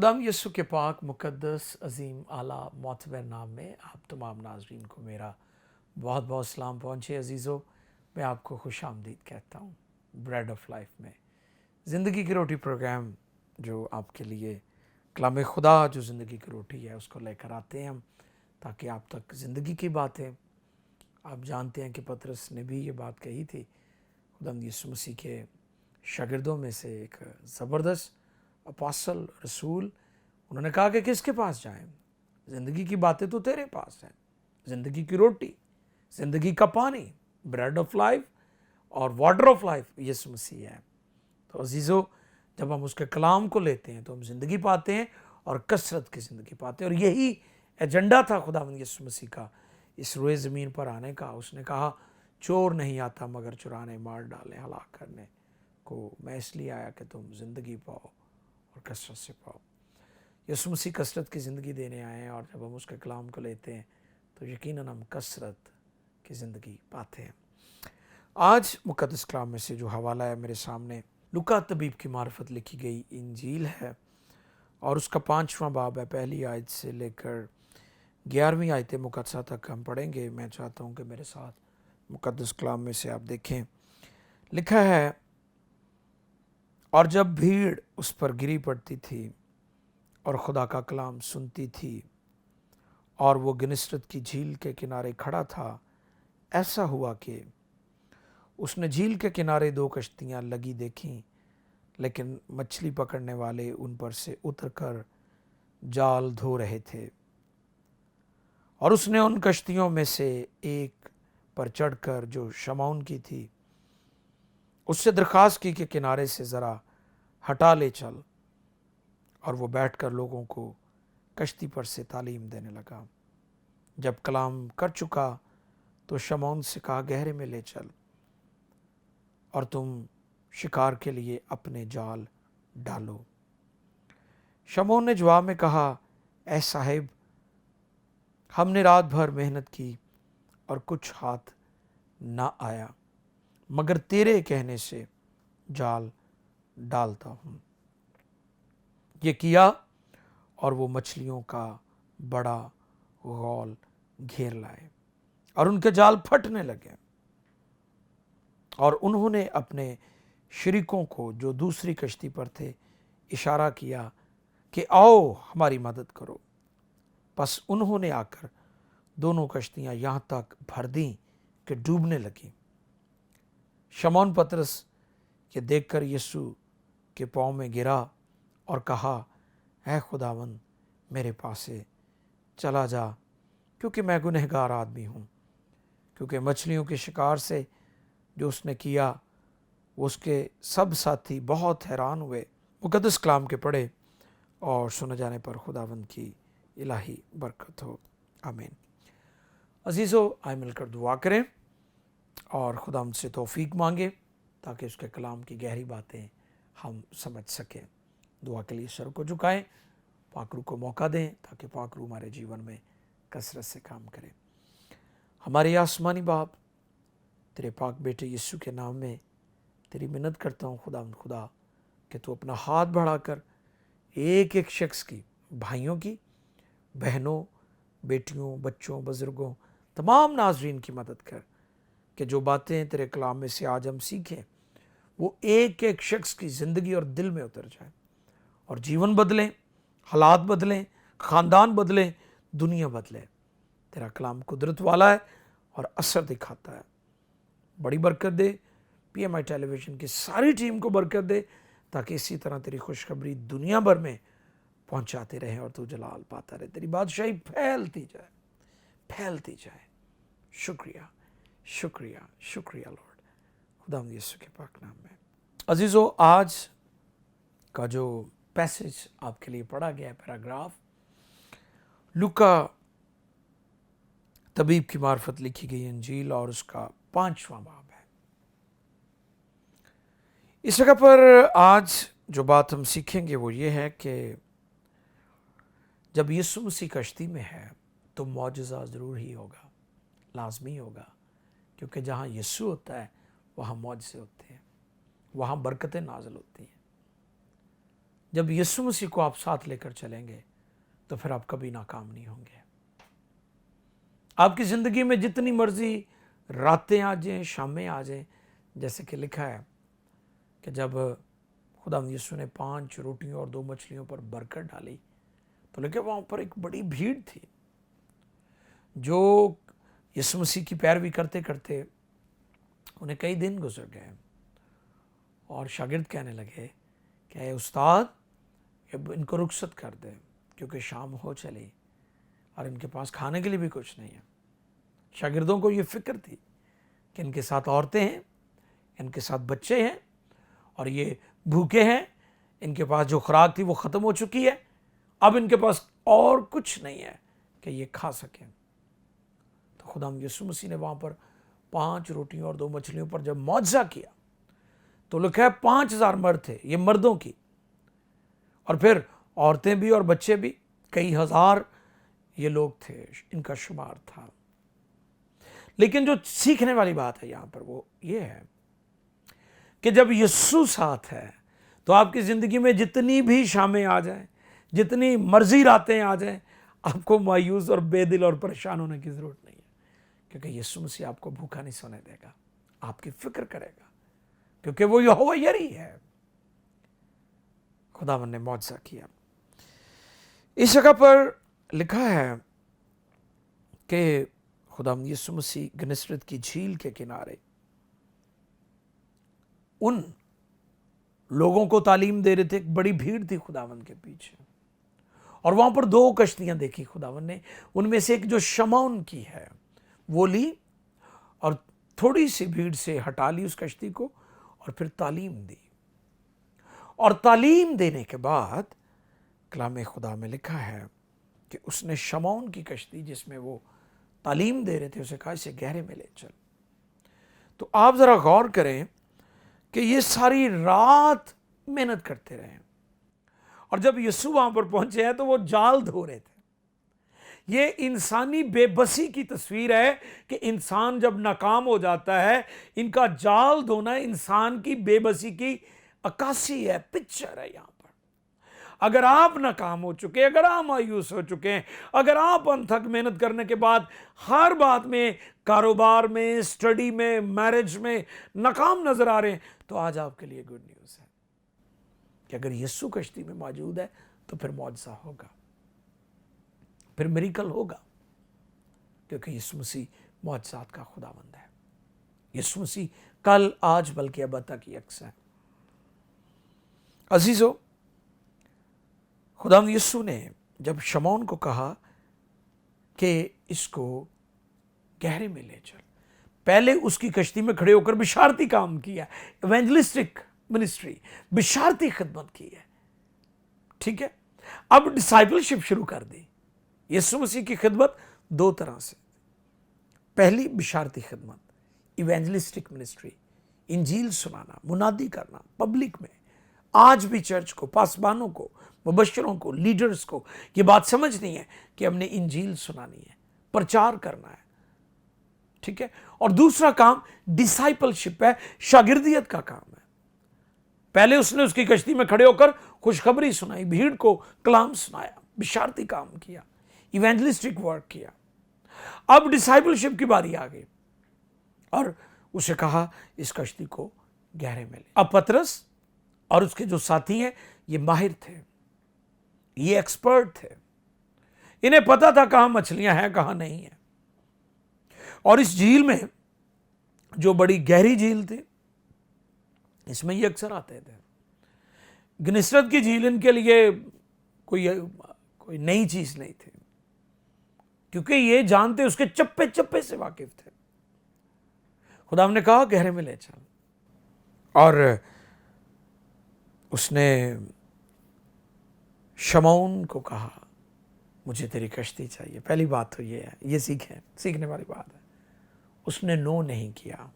खुदाम यीशु के पाक मुक़द्दस अज़ीम आला मोतबर नाम में आप तमाम नाज़रीन को मेरा बहुत बहुत सलाम पहुँचे। अज़ीज़ों, मैं आपको खुश आमदीद कहता हूँ ब्रेड ऑफ लाइफ में, ज़िंदगी की रोटी प्रोग्राम जो आपके लिए कलाम खुदा जो ज़िंदगी की रोटी है उसको लेकर आते हैं हम, ताकि आप तक ज़िंदगी की बातें। आप जानते हैं कि पतरस ने भी ये बात कही थी, खुदाम यीशु मसीह के शागिर्दों में से एक ज़बरदस्त अपोस्टल रसूल, उन्होंने कहा कि किसके पास जाएं? ज़िंदगी की बातें तो तेरे पास हैं, ज़िंदगी की रोटी, ज़िंदगी का पानी, ब्रेड ऑफ लाइफ और वाटर ऑफ लाइफ यीशु मसीह है। तो अजीज़ों, जब हम उसके कलाम को लेते हैं तो हम ज़िंदगी पाते हैं और कसरत की ज़िंदगी पाते हैं। और यही एजेंडा था खुदावंद यीशु मसीह का इस रोए ज़मीन पर आने का। उसने कहा, चोर नहीं आता मगर चुराने, मार डालने, हलाक करने को, मैं इसलिए आया कि तुम ज़िंदगी पाओ और कसरत से पाओ। यीशु मसीह कसरत की ज़िंदगी देने आए हैं, और जब हम उसके कलाम को लेते हैं तो यकीनन हम कसरत की ज़िंदगी पाते हैं। आज मुक़द्दस कलाम में से जो हवाला है मेरे सामने, लूका तबीब की मार्फत लिखी गई इंजील है और उसका 5वां बाब है। पहली आयत से लेकर 11वीं आयत मुक़द्दसा तक हम पढ़ेंगे। मैं चाहता हूँ कि मेरे साथ मुक़द्दस कलाम में से आप देखें। लिखा है, और जब भीड़ उस पर गिरी पड़ती थी और खुदा का कलाम सुनती थी और वो गनिसरत की झील के किनारे खड़ा था, ऐसा हुआ कि उसने झील के किनारे 2 कश्तियां लगी देखीं, लेकिन मछली पकड़ने वाले उन पर से उतरकर जाल धो रहे थे। और उसने उन कश्तियों में से एक पर चढ़कर, जो शमौन की थी, उससे दरख्वास्त की कि किनारे से ज़रा हटा ले चल। और वो बैठकर लोगों को कश्ती पर से तालीम देने लगा। जब कलाम कर चुका तो शमौन से कहा, गहरे में ले चल और तुम शिकार के लिए अपने जाल डालो। शमौन ने जवाब में कहा, ऐ साहिब, हमने रात भर मेहनत की और कुछ हाथ ना आया, मगर तेरे कहने से जाल डालता हूँ। ये किया और वो मछलियों का बड़ा गौल घेर लाए और उनके जाल फटने लगे। और उन्होंने अपने शरीकों को जो दूसरी कश्ती पर थे इशारा किया कि आओ हमारी मदद करो। बस उन्होंने आकर दोनों कश्तियां यहाँ तक भर दी कि डूबने लगी। शमौन पतरस ये देखकर यीशु के पाँव में गिरा और कहा, ऐ खुदावंद, मेरे पास से चला जा, क्योंकि मैं गुनहगार आदमी हूँ। क्योंकि मछलियों के शिकार से जो उसने किया, वो उसके सब साथी बहुत हैरान हुए। मुक़द्दस कलाम के पढ़े और सुने जाने पर खुदावंद की इलाही बरकत हो, आमीन। अजीज़ों, आए मिलकर दुआ करें और खुदावंद से तौफीक मांगे ताकि उसके कलाम की गहरी बातें हम समझ सकें। दुआ के लिए सर को झुकाएं, पाकरू को मौका दें ताकि पाकरू हमारे जीवन में कसरत से काम करें। हमारे आसमानी बाप, तेरे पाक बेटे यीशु के नाम में तेरी मिन्नत करता हूँ खुदा कि तू अपना हाथ बढ़ाकर एक एक शख्स की, भाइयों की, बहनों, बेटियों, बच्चों, बुजुर्गों, तमाम नाजरीन की मदद कर कि जो बातें तेरे कलाम में से आज हम सीखें वो एक एक शख्स की ज़िंदगी और दिल में उतर जाए और जीवन बदलें, हालात बदलें, ख़ानदान बदलें, दुनिया बदले। तेरा कलाम कुदरत वाला है और असर दिखाता है। बड़ी बरकत दे, PMI टेलीविज़न की सारी टीम को बरकत दे, ताकि इसी तरह तेरी खुशखबरी दुनिया भर में पहुंचाते रहें और तू जलाल पाता रहे, तेरी बादशाही फैलती जाए, फैलती जाए। शुक्रिया, शुक्रिया, शुक्रिया लॉर्ड, खुदावंद यीशु के पाक नाम में। अजीज़ों, आज का जो पैसेज आपके लिए पढ़ा गया है, पैराग्राफ, लूका तबीब की मार्फत लिखी गई इंजील और उसका 5वां बाब है। इस जगह पर आज जो बात हम सीखेंगे वो ये है कि जब यीशु मसीह कश्ती में है तो मौजज़ा ज़रूर ही होगा, लाजमी होगा, क्योंकि जहाँ यीशु होता है वहाँ मौजज़े होते हैं, वहाँ बरकतें नाज़िल होती हैं, جب یسوع مسیح کو آپ ساتھ لے کر چلیں گے تو پھر آپ کبھی ناکام نہیں ہوں گے. آپ کی زندگی میں جتنی مرضی راتیں آ جائیں، شامیں آ جائیں، جیسے کہ لکھا ہے کہ جب خدا یسوع نے 5 روٹیوں اور 2 مچھلیوں پر برکت ڈالی تو لکھا وہاں پر ایک بڑی بھیڑ تھی جو یسوع مسیح کی پیروی کرتے کرتے انہیں کئی دن گزر گئے، اور شاگرد کہنے لگے کہ اے استاد اب ان کو رخصت کر دے کیونکہ شام ہو چلی اور ان کے پاس کھانے کے لیے بھی کچھ نہیں ہے. شاگردوں کو یہ فکر تھی کہ ان کے ساتھ عورتیں ہیں، ان کے ساتھ بچے ہیں اور یہ بھوکے ہیں، ان کے پاس جو خوراک تھی وہ ختم ہو چکی ہے، اب ان کے پاس اور کچھ نہیں ہے کہ یہ کھا سکیں. تو خدا یسوع مسیح نے وہاں پر 5 روٹیوں اور 2 مچھلیوں پر جب معجزہ کیا تو لکھا ہے 5000 مرد تھے، یہ مردوں کی، اور پھر عورتیں بھی اور بچے بھی، کئی ہزار یہ لوگ تھے، ان کا شمار تھا. لیکن جو سیکھنے والی بات ہے یہاں پر وہ یہ ہے کہ جب یسوع ساتھ ہے تو آپ کی زندگی میں جتنی بھی شامیں آ جائیں، جتنی مرضی راتیں آ جائیں، آپ کو مایوس اور بے دل اور پریشان ہونے کی ضرورت نہیں ہے، کیونکہ یسوع مسیح آپ کو بھوکا نہیں سونے دے گا، آپ کی فکر کرے گا، کیونکہ وہ یہوہ یری ہے. خداوند نے معجزہ کیا. اس جگہ پر لکھا ہے کہ خداوند یسوع مسیح گنسرت کی جھیل کے کنارے ان لوگوں کو تعلیم دے رہے تھے، ایک بڑی بھیڑ تھی خداوند کے پیچھے، اور وہاں پر 2 کشتیاں دیکھی خداوند نے، ان میں سے ایک جو شمعون کی ہے وہ لی اور تھوڑی سی بھیڑ سے ہٹا لی اس کشتی کو اور پھر تعلیم دی. اور تعلیم دینے کے بعد کلام خدا میں لکھا ہے کہ اس نے شمعون کی کشتی جس میں وہ تعلیم دے رہے تھے اسے کہا اسے گہرے میں لے چل. تو آپ ذرا غور کریں کہ یہ ساری رات محنت کرتے رہے، اور جب یسوع وہاں پر پہنچے ہیں تو وہ جال دھو رہے تھے. یہ انسانی بے بسی کی تصویر ہے کہ انسان جب ناکام ہو جاتا ہے، ان کا جال دھونا انسان کی بے بسی کی عکاسی ہے، پکچر ہے. یہاں پر اگر آپ ناکام ہو چکے، اگر آپ مایوس ہو چکے ہیں، اگر آپ انتھک محنت کرنے کے بعد ہر بات میں، کاروبار میں، اسٹڈی میں، میرج میں ناکام نظر آ رہے ہیں، تو آج آپ کے لیے گڈ نیوز ہے کہ اگر یسوع کشتی میں موجود ہے تو پھر معجزہ ہوگا، پھر میریکل ہوگا، کیونکہ یسوع مسیح معجزات کا خداوند ہے. یسوع مسیح کل، آج، بلکہ ابد تک یکساں ہے. عزیزو، خداوند یسوع نے جب شمعون کو کہا کہ اس کو گہرے میں لے چل، پہلے اس کی کشتی میں کھڑے ہو کر بشارتی کام کیا، ایونجلسٹک منسٹری، بشارتی خدمت کی ہے. ٹھیک ہے، اب ڈسائپلشپ شروع کر دی. یسوع مسیح کی خدمت 2 طرح سے، پہلی بشارتی خدمت، ایونجلسٹک منسٹری، انجیل سنانا، منادی کرنا پبلک میں. آج بھی چرچ کو، پاسبانوں کو، مبشروں کو، لیڈرز کو یہ بات سمجھنی ہے کہ ہم نے انجیل سنانی ہے، پرچار کرنا ہے. ٹھیک ہے، اور دوسرا کام ڈسائپلشپ ہے، شاگردیت کا کام ہے. پہلے اس نے اس کی کشتی میں کھڑے ہو کر خوشخبری سنائی، بھیڑ کو کلام سنایا، بشارتی کام کیا، ایونجلسٹک ورک کیا. اب ڈسائپلشپ کی باری آ گئی اور اسے کہا اس کشتی کو گہرے میں لے. اب پترس اور اس کے جو ساتھی ہیں یہ ماہر تھے، یہ ایکسپرٹ تھے، انہیں پتا تھا کہاں مچھلیاں ہیں کہاں نہیں ہیں. اور اس جھیل میں جو بڑی گہری جھیل تھی اس میں یہ اکثر آتے تھے. گنسرت کی جھیل ان کے لیے کوئی نئی چیز نہیں تھی، کیونکہ یہ جانتے اس کے چپے چپے سے واقف تھے. خدا نے کہا گہرے میں لے چل، اور اس نے شمعون کو کہا مجھے تیری کشتی چاہیے. پہلی بات تو یہ ہے، یہ سیکھنے والی بات ہے. اس نے نو نہیں کیا،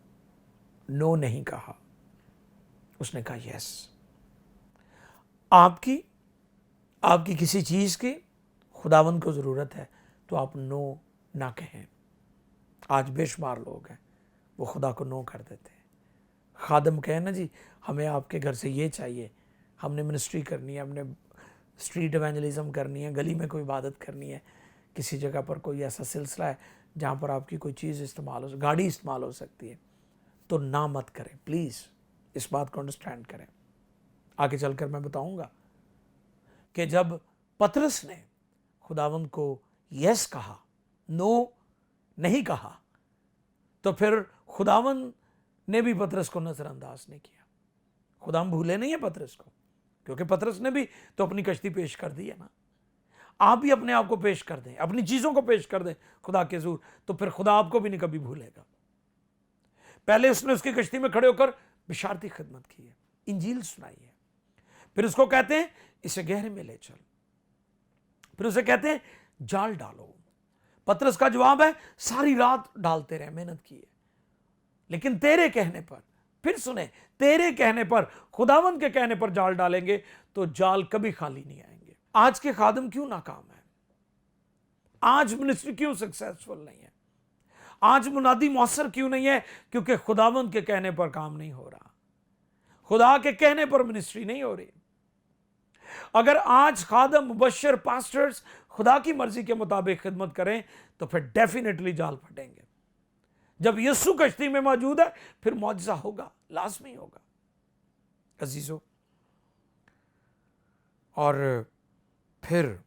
نو نہیں کہا، اس نے کہا یس. آپ کی کسی چیز کی خداوند کو ضرورت ہے تو آپ نو نہ کہیں. آج بے شمار لوگ ہیں وہ خدا کو نو کر دیتے ہیں. خادم کہیں نا جی ہمیں آپ کے گھر سے یہ چاہیے، हमने मिनिस्ट्री करनी है, हमने स्ट्रीट इवेंजलिज्म करनी है, गली में कोई इबादत करनी है, किसी जगह पर कोई ऐसा सिलसिला है जहाँ पर आपकी कोई चीज़ इस्तेमाल हो, गाड़ी इस्तेमाल हो सकती है, तो ना मत करें प्लीज़। इस बात को अंडरस्टैंड करें। आगे चलकर मैं बताऊंगा कि जब पतरस ने खुदावंद को यस कहा, नो नहीं कहा, तो फिर खुदावंद ने भी पतरस को नजरअंदाज नहीं किया। खुदावंद भूले नहीं है पतरस को, क्योंकि पतरस ने भी तो अपनी कश्ती पेश कर दी है ना। आप भी अपने आप को पेश कर दें, अपनी चीजों को पेश कर दें खुदा के हुजूर, तो फिर खुदा आपको भी नहीं कभी भूलेगा। पहले उसने उसकी कश्ती में खड़े होकर बिशारती खिदमत की है, इंजील सुनाई है। फिर उसको कहते हैं इसे गहरे में ले चल, फिर उसे कहते हैं जाल डालो। पतरस का जवाब है सारी रात डालते रहे, मेहनत की है, लेकिन तेरे कहने पर, फिर सुने, तेरे कहने पर, खुदावंद के कहने पर जाल डालेंगे तो जाल कभी खाली नहीं आएंगे। आज के खादम क्यों नाकाम है? आज मिनिस्ट्री क्यों सक्सेसफुल नहीं है? आज मुनादी मौसर क्यों नहीं है? क्योंकि खुदावंद के कहने पर काम नहीं हो रहा, खुदा के कहने पर मिनिस्ट्री नहीं हो रही। अगर आज खादम, मुबश्शिर, पास्टर्स खुदा की मर्जी के मुताबिक खिदमत करें तो फिर डेफिनेटली जाल फटेंगे। जब यीशु कश्ती में मौजूद है फिर मौजज़ा होगा, लाजमी होगा अजीजों। और फिर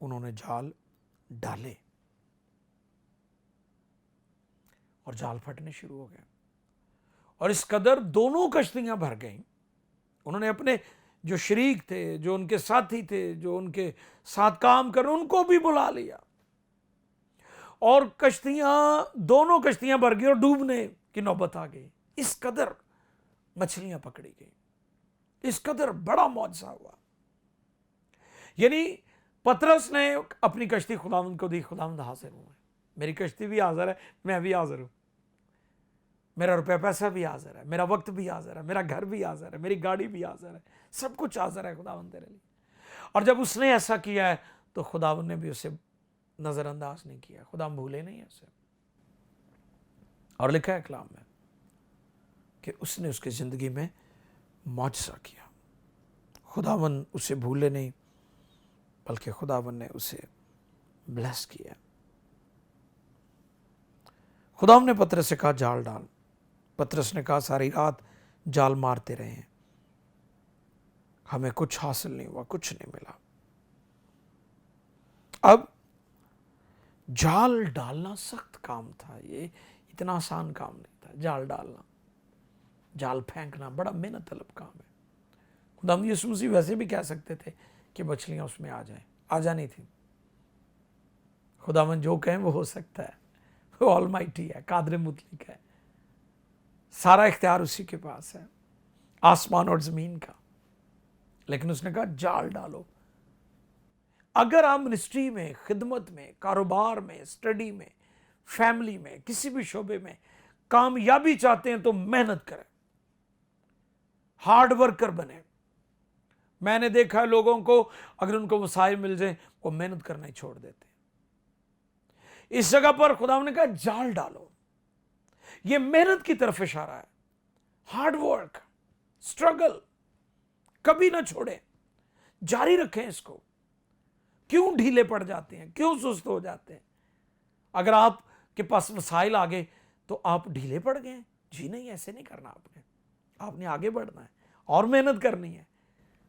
उन्होंने जाल डाले और जाल फटने शुरू हो गए, और इस कदर दोनों कश्तियां भर गईं। उन्होंने अपने जो शरीक थे, जो उनके साथी थे, जो उनके साथ काम कर, उनको भी बुला लिया, और कश्तियां, दोनों कश्तियां भर गई और डूबने की नौबत आ गई। इस कदर मछलियां पकड़ी गई, इस कदर बड़ा मौजज़ा हुआ। यानी पतरस ने अपनी कश्ती खुदावंद को दी, खुदावंद हाजिर हुए, मेरी कश्ती भी हाजिर है, मैं भी हाजिर हूं, मेरा रुपया पैसा भी हाजिर है, मेरा वक्त भी हाजिर है, मेरा घर भी हाजिर है, मेरी गाड़ी भी हाजिर है, सब कुछ हाजिर है खुदावंद तेरे लिए। और जब उसने ऐसा किया है तो खुदावंद ने भी उसे नजरअंदाज नहीं किया, खुदा भूले नहीं है उसे। और लिखा है कलाम में कि उसने उसकी जिंदगी में मौजज़ा किया। खुदावंद उसे भूले नहीं, बल्कि खुदावंद ने उसे ब्लेस किया। खुदावंद ने पतरस से कहा जाल डाल। पतरस ने कहा सारी रात जाल मारते रहे हैं, हमें कुछ हासिल नहीं हुआ, कुछ नहीं मिला। अब जाल डालना सख्त काम था, ये इतना आसान काम नहीं था। जाल डालना, जाल फेंकना बड़ा मेहनत तलब काम है। खुदावंद यीशु मसीह वैसे भी कह सकते थे कि मछलियां उसमें आ जाएं, आ जानी थी। खुदावंद जो कहें वो हो सकता है, वो ऑलमाइटी है, कादर मुतलक है, सारा इख्तियार उसी के पास है, आसमान और जमीन का। लेकिन उसने कहा जाल डालो। अगर आप मिनिस्ट्री में, खिदमत में, कारोबार में, स्टडी में, फैमिली में, किसी भी शोबे में कामयाबी चाहते हैं तो मेहनत करें, हार्ड वर्कर बने। मैंने देखा है लोगों को, अगर उनको वसाइल मिल जाए वो मेहनत करना ही छोड़ देते। इस जगह पर खुदा ने कहा जाल डालो। ये मेहनत की तरफ इशारा है, हार्ड वर्क, स्ट्रगल कभी ना छोड़ें, जारी रखें इसको। क्यों ढीले पड़ जाते हैं, क्यों सुस्त हो जाते हैं? अगर आपके पास वसाइल आ गए तो आप ढीले पड़ गए? जी नहीं, ऐसे नहीं करना। आपने आगे बढ़ना है और मेहनत करनी है,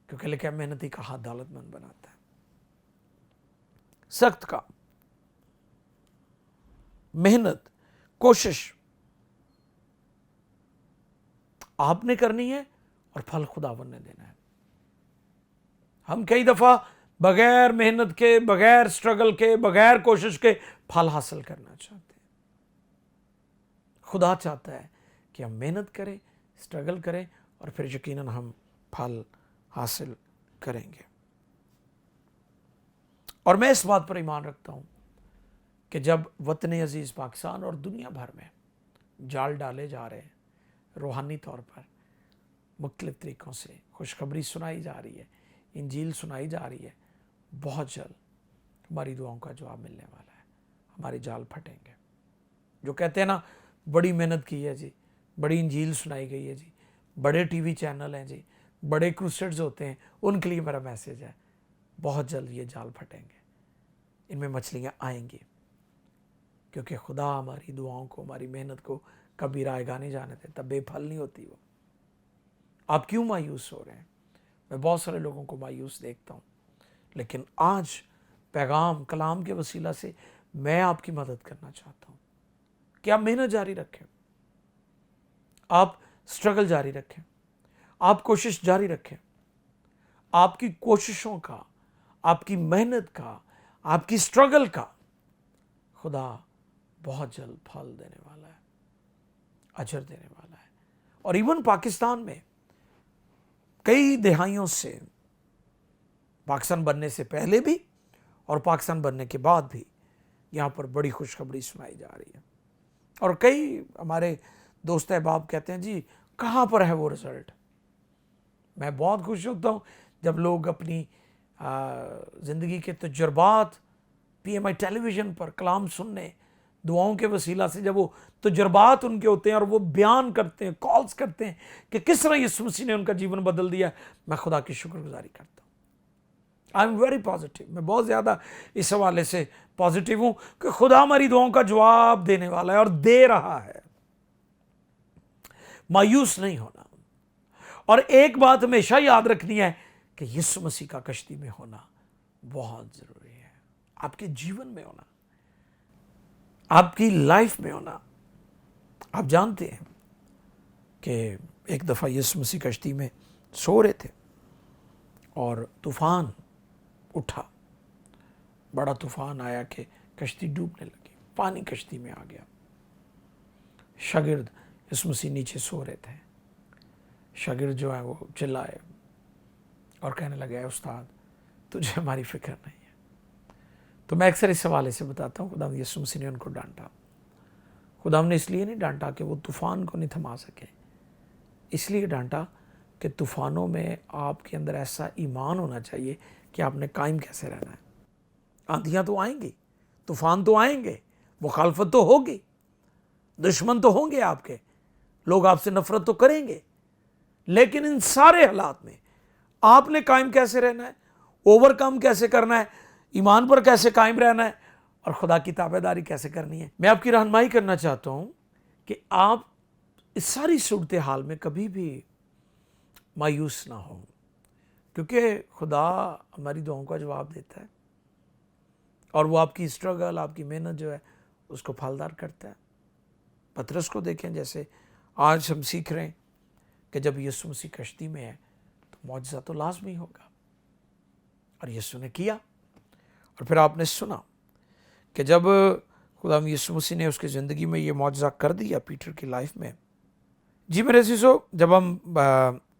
क्योंकि लिखा है मेहनती का हाथ दौलतमंद बनाता है। सख्त काम, मेहनत, कोशिश आपने करनी है और फल खुदावन ने देना है। हम कई दफा बगैर मेहनत के, बगैर स्ट्रगल के, बगैर कोशिश के फल हासिल करना चाहते हैं। खुदा चाहता है कि हम मेहनत करें, स्ट्रगल करें, और फिर यकीनन हम फल हासिल करेंगे। और मैं इस बात पर ईमान रखता हूं कि जब वतन अजीज पाकिस्तान और दुनिया भर में जाल डाले जा रहे हैं, रूहानी तौर पर मुख्तलिफ तरीक़ों से खुशखबरी सुनाई जा रही है, इंजील सुनाई जा रही है, बहुत जल्द हमारी दुआओं का जवाब मिलने वाला है। हमारे जाल फटेंगे। जो कहते हैं ना, बड़ी मेहनत की है जी, बड़ी इंजील सुनाई गई है जी, बड़े टीवी चैनल हैं जी, بڑے क्रूसेड्स ہوتے ہیں ان کے لیے میرا میسیج ہے, بہت جلد یہ جال پھٹیں گے, ان میں مچھلیاں آئیں گی, کیونکہ خدا ہماری دعاؤں کو, ہماری محنت کو کبھی رائے گاہ نہیں جانے دیتا, بے پھل نہیں ہوتی وہ. آپ کیوں مایوس ہو رہے ہیں؟ میں بہت سارے لوگوں کو مایوس دیکھتا ہوں, لیکن آج پیغام کلام کے وسیلہ سے میں آپ کی مدد کرنا چاہتا ہوں کہ آپ محنت جاری رکھیں, آپ سٹرگل جاری رکھیں, آپ کوشش جاری رکھیں. آپ کی کوششوں کا, آپ کی محنت کا, آپ کی سٹرگل کا خدا بہت جلد پھل دینے والا ہے, اجر دینے والا ہے. اور ایون پاکستان میں کئی دہائیوں سے, پاکستان بننے سے پہلے بھی اور پاکستان بننے کے بعد بھی یہاں پر بڑی خوشخبری سنائی جا رہی ہے. اور کئی ہمارے دوست احباب کہتے ہیں جی کہاں پر ہے وہ رزلٹ. میں بہت خوش ہوتا ہوں جب لوگ اپنی زندگی کے تجربات پی ایم آئی ٹیلی ویژن پر کلام سننے, دعاؤں کے وسیلہ سے جب وہ تجربات ان کے ہوتے ہیں اور وہ بیان کرتے ہیں, کالز کرتے ہیں کہ کس طرح یسوع مسیح نے ان کا جیون بدل دیا, میں خدا کی شکر گزاری کرتا ہوں. آئی ایم ویری پازیٹیو, میں بہت زیادہ اس حوالے سے پازیٹیو ہوں کہ خدا ہماری دعاؤں کا جواب دینے والا ہے اور دے رہا ہے. مایوس نہیں ہونا, اور ایک بات ہمیشہ یاد رکھنی ہے کہ یسوع مسیح کا کشتی میں ہونا بہت ضروری ہے. آپ کے جیون میں ہونا, آپ کی لائف میں ہونا. آپ جانتے ہیں کہ ایک دفعہ یسوع مسیح کشتی میں سو رہے تھے اور طوفان اٹھا, بڑا طوفان آیا کہ کشتی ڈوبنے لگی, پانی کشتی میں آ گیا. شاگرد یسوع مسیح نیچے سو رہے تھے. شاگرد جو ہے وہ چلائے اور کہنے لگے, اے استاد تجھے ہماری فکر نہیں ہے. تو میں اکثر اس حوالے سے بتاتا ہوں خدا یسوع مسیح نے ان کو ڈانٹا. خدا نے اس لیے نہیں ڈانٹا کہ وہ طوفان کو نہیں تھما سکے, اس لیے ڈانٹا کہ طوفانوں میں آپ کے اندر ایسا ایمان ہونا چاہیے کہ آپ نے قائم کیسے رہنا ہے. آندھیاں تو آئیں گی, طوفان تو آئیں گے, مخالفت تو ہوگی, دشمن تو ہوں گے آپ کے, لوگ آپ سے نفرت تو کریں گے, لیکن ان سارے حالات میں آپ نے قائم کیسے رہنا ہے, اوور کم کیسے کرنا ہے, ایمان پر کیسے قائم رہنا ہے اور خدا کی تابع داری کیسے کرنی ہے. میں آپ کی رہنمائی کرنا چاہتا ہوں کہ آپ اس ساری صورتحال میں کبھی بھی مایوس نہ ہوں, کیونکہ خدا ہماری دعاؤں کا جواب دیتا ہے اور وہ آپ کی اسٹرگل, آپ کی محنت جو ہے اس کو پھلدار کرتا ہے. پطرس کو دیکھیں, جیسے آج ہم سیکھ رہے ہیں کہ جب یسوع مسیح کشتی میں ہے تو معجزہ تو لازمی ہوگا, اور یسوع نے کیا. اور پھر آپ نے سنا کہ جب خدا یسوع مسیح نے اس کی زندگی میں یہ معجزہ کر دیا پیٹر کی لائف میں. جی میرے عزیزو, جب ہم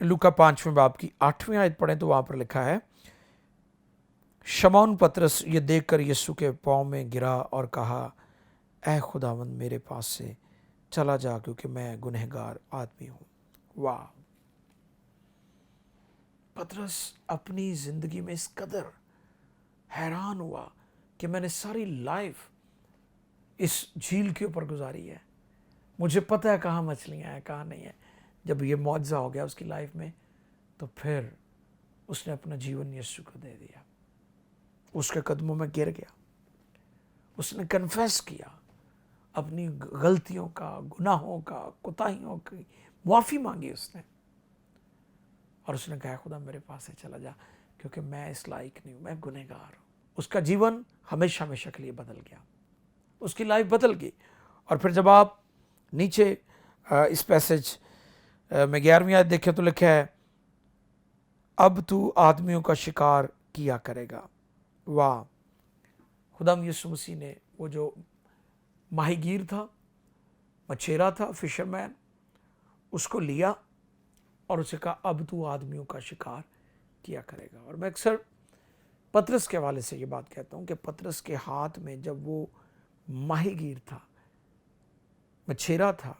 لوکا 5ویں باب کی 8ویں آیت پڑھیں تو وہاں پر لکھا ہے, شمعون پطرس یہ دیکھ کر یسوع کے پاؤں میں گرا اور کہا, اے خداوند میرے پاس سے چلا جا کیونکہ میں گنہگار آدمی ہوں. واہ, پطرس اپنی زندگی میں اس قدر حیران ہوا کہ میں نے ساری لائف اس جھیل کے اوپر گزاری ہے, مجھے پتہ ہے کہاں مچھلیاں ہیں کہاں نہیں ہیں. جب یہ معجزہ ہو گیا اس کی لائف میں تو پھر اس نے اپنا جیون یسوع کو دے دیا, اس کے قدموں میں گر گیا, اس نے کنفیس کیا اپنی غلطیوں کا, گناہوں کا, کوتاہیوں کی معافی مانگی اس نے, اور اس نے کہا خدا میرے پاس سے چلا جا کیونکہ میں اس لائق نہیں ہوں, میں گنہگار ہوں. اس کا جیون ہمیشہ ہمیشہ کے لیے بدل گیا, اس کی لائف بدل گئی. اور پھر جب آپ نیچے اس پیسج میں 11ویں آیت دیکھیں تو لکھا ہے, اب تو آدمیوں کا شکار کیا کرے گا. واہ, خدا یسوع مسیح نے وہ جو ماہی گیر تھا, مچھیرا تھا, فشر مین, اس کو لیا اور اسے کہا اب تو آدمیوں کا شکار کیا کرے گا. اور میں اکثر پطرس کے حوالے سے یہ بات کہتا ہوں کہ پطرس کے ہاتھ میں جب وہ ماہی گیر تھا, مچھیرا تھا,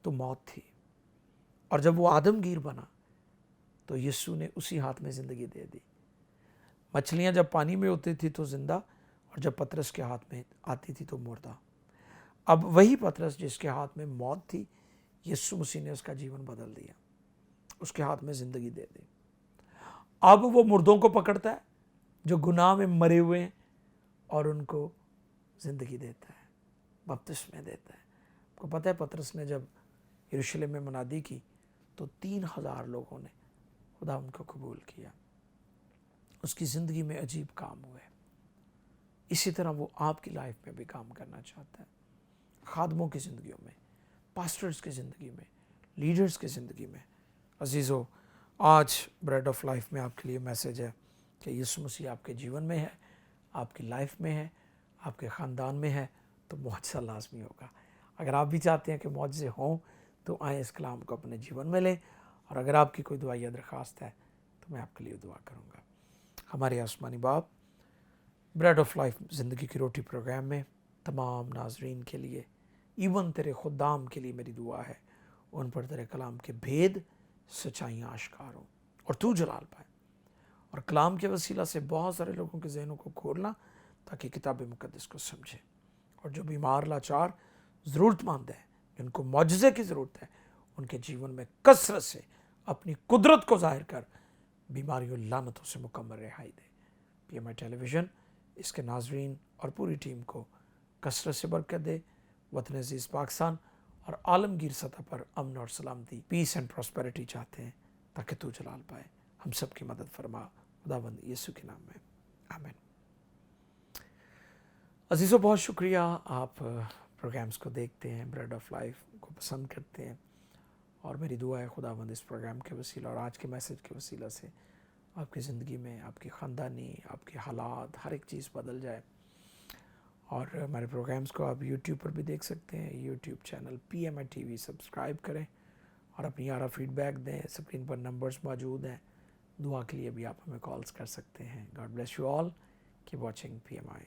تو موت تھی, اور جب وہ آدم گیر بنا تو یسوع نے اسی ہاتھ میں زندگی دے دی. مچھلیاں جب پانی میں ہوتی تھی تو زندہ, اور جب پطرس کے ہاتھ میں آتی تھی تو مردہ. اب وہی پطرس جس کے ہاتھ میں موت تھی, یسوع مسیح نے اس کا جیون بدل دیا. उसके हाथ में ज़िंदगी दे दी। अब वो मुर्दों को पकड़ता है जो गुनाह में मरे हुए हैं और उनको ज़िंदगी देता है, बपतिस्मे देता है। आपको पता है पतरस ने जब यरूशलेम में मुनादी की तो 3,000 लोगों ने खुदा उनको कबूल किया। उसकी ज़िंदगी में अजीब काम हुए। इसी तरह वो आपकी लाइफ में भी काम करना चाहता है, खादमों की ज़िंदगियों में, पास्टर्स की ज़िंदगी में, लीडर्स की ज़िंदगी में। अजीज़ों, आज ब्रेड ऑफ लाइफ में आपके लिए मैसेज है कि यीशु मसीह आपके जीवन में है, आपकी लाइफ में है, आपके ख़ानदान में है, तो मुआजिज़ा लाजमी होगा। अगर आप भी चाहते हैं कि मुआजिज़े हों तो आए इस कलाम को अपने जीवन में लें, और अगर आपकी कोई दुआ या दरख्वास्त है तो मैं आपके लिए दुआ करूँगा। हमारे आसमानी बाप, ब्रेड ऑफ लाइफ ज़िंदगी की रोटी प्रोग्राम में तमाम नाजरीन के लिए, इवन तेरे खुदाम के लिए मेरी दुआ है, उन पर तेरे कलाम के भेद सच्चाइयाँ आश्कार हों और तू जलाल पाए, और कलाम के वसीला से बहुत सारे लोगों के जहनों को खोलना ताकि किताब मुक़द्दस को समझे, और जो बीमार लाचार ज़रूरतमंद है, जिनको मौजज़े की ज़रूरत है, उनके जीवन में कसरत से अपनी कुदरत को ज़ाहिर कर बीमारियों लानतों से मुकम्मल रिहाई दे। PMI टेलीविज़न, इसके नाजरीन और पूरी टीम को कसरत से बरकत दे। वतन अज़ीज़ पाकिस्तान और आलमगीर सतह पर अमन और सलामती, पीस एंड प्रॉस्पेरिटी चाहते हैं ताकि तू जलाल पाए। हम सब की मदद फरमा, खुदावंद यीशु के नाम में, आमीन। अजीज़ों, बहुत शुक्रिया, आप प्रोग्राम्स को देखते हैं, ब्रेड ऑफ लाइफ को पसंद करते हैं, और मेरी दुआ है खुदावंद इस प्रोग्राम के वसीला और आज के मैसेज के वसीला से आपकी ज़िंदगी में, आपकी ख़ानदानी, आपके हालात, हर एक चीज़ बदल जाए। और हमारे प्रोग्राम्स को आप यूट्यूब पर भी देख सकते हैं। YouTube channel PMI TV subscribe करें और अपनी यारा फीडबैक दें। स्क्रीन पर नंबर्स मौजूद हैं, दुआ के लिए भी आप हमें कॉल्स कर सकते हैं। God bless you all, keep watching PMI।